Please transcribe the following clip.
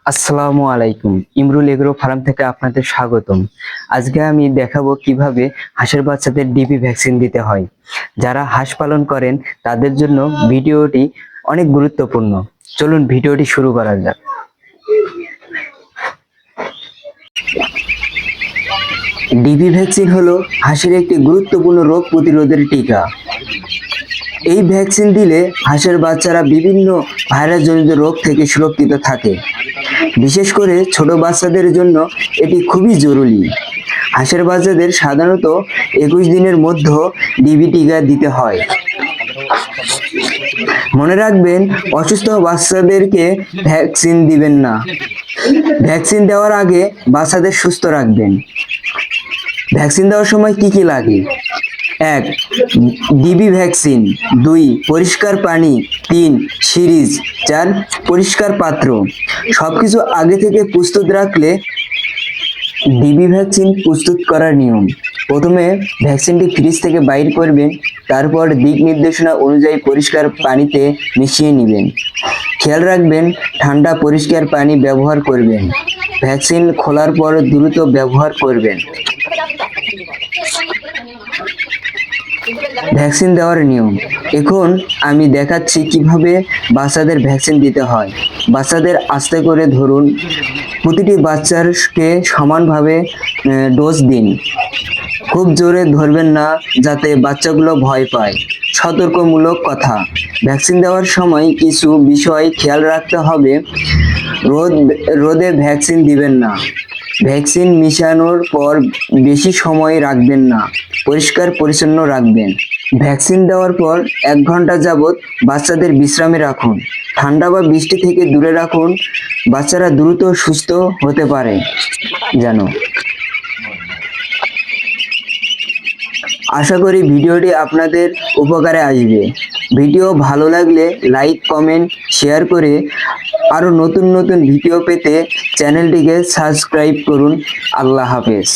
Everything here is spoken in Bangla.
আসসালামু আলাইকুম। ইমরুল এগ্রো ফার্ম থেকে আপনাদের স্বাগতম। আজকে আমি দেখাবো কিভাবে হাঁসের বাচ্চাদের ডিপি ভ্যাকসিন দিতে হয়। যারা হাঁস পালন করেন তাদের জন্য ভিডিওটি অনেক গুরুত্বপূর্ণ। চলুন ভিডিওটি শুরু করা যাক। ডিপি ভ্যাকসিন হলো হাঁসের একটি গুরুত্বপূর্ণ রোগ প্রতিরোধের টিকা। এই ভ্যাকসিন দিলে হাঁসের বাচ্চারা বিভিন্ন ভাইরাসজনিত রোগ থেকে সুরক্ষিত থাকে। বিশেষ করে ছোট বাচ্চাদের জন্য এটি খুবই জরুরি। হাঁসের বাচ্চাদের সাধারণত 21 দিনের মধ্যে ডিবি টিকা দিতে হয়। মনে রাখবেন, অসুস্থ বাচ্চাদেরকে ভ্যাকসিন দিবেন না। ভ্যাকসিন দেওয়ার আগে বাচ্চাদের সুস্থ রাখবেন। ভ্যাকসিন দেওয়ার সময় কি কি লাগে? 1. DB vaccine. 2. পরিষ্কার পানি। 3. সিরিজ। 4. পরিষ্কার পাত্র। সবকিছু আগে থেকে প্রস্তুত রাখলে ডিবি ভ্যাকসিন প্রস্তুত করার নিয়ম: প্রথমে ভ্যাকসিনটি ফ্রিজ থেকে বাইর করবেন, তারপর দিক নির্দেশনা অনুযায়ী পরিষ্কার পানিতে মিশিয়ে নেবেন। খেয়াল রাখবেন ঠান্ডা পরিষ্কার পানি ব্যবহার করবেন। ভ্যাকসিন খোলার পর দ্রুত ব্যবহার করবেন। ভ্যাকসিন দেওয়ার নিয়ম। এখন আমি দেখাচ্ছি কিভাবে বাচ্চাদের ভ্যাকসিন দিতে হয়। বাচ্চাদের আস্তে করে ধরুন, প্রতিটি বাচ্চাকে সমানভাবে ডোজ দিন। খুব জোরে ধরবেন না যাতে বাচ্চাগুলো ভয় পায়। সতর্কমূলক কথা: ভ্যাকসিন দেওয়ার সময় কিছু বিষয় খেয়াল রাখতে হবে। রোদে ভ্যাকসিন দিবেন না। ভ্যাকসিন মিশানোর পর বেশি সময় রাখবেন না। পরিষ্কার পরিচ্ছন্ন রাখবেন। ভ্যাকসিন দেওয়ার পর 1 ঘন্টা যাবত বাচ্চাদের বিশ্রামে রাখুন। ঠান্ডা বা বৃষ্টি থেকে দূরে রাখুন। বাচ্চারা দ্রুত সুস্থ হতে পারে যেন। আশা করি ভিডিওটি আপনাদের উপকারে আসবে। ভিডিও ভালো লাগলে লাইক, কমেন্ট, শেয়ার করে আরও নতুন নতুন ভিডিও পেতে চ্যানেলটিকে সাবস্ক্রাইব করুন। আল্লাহ হাফেজ।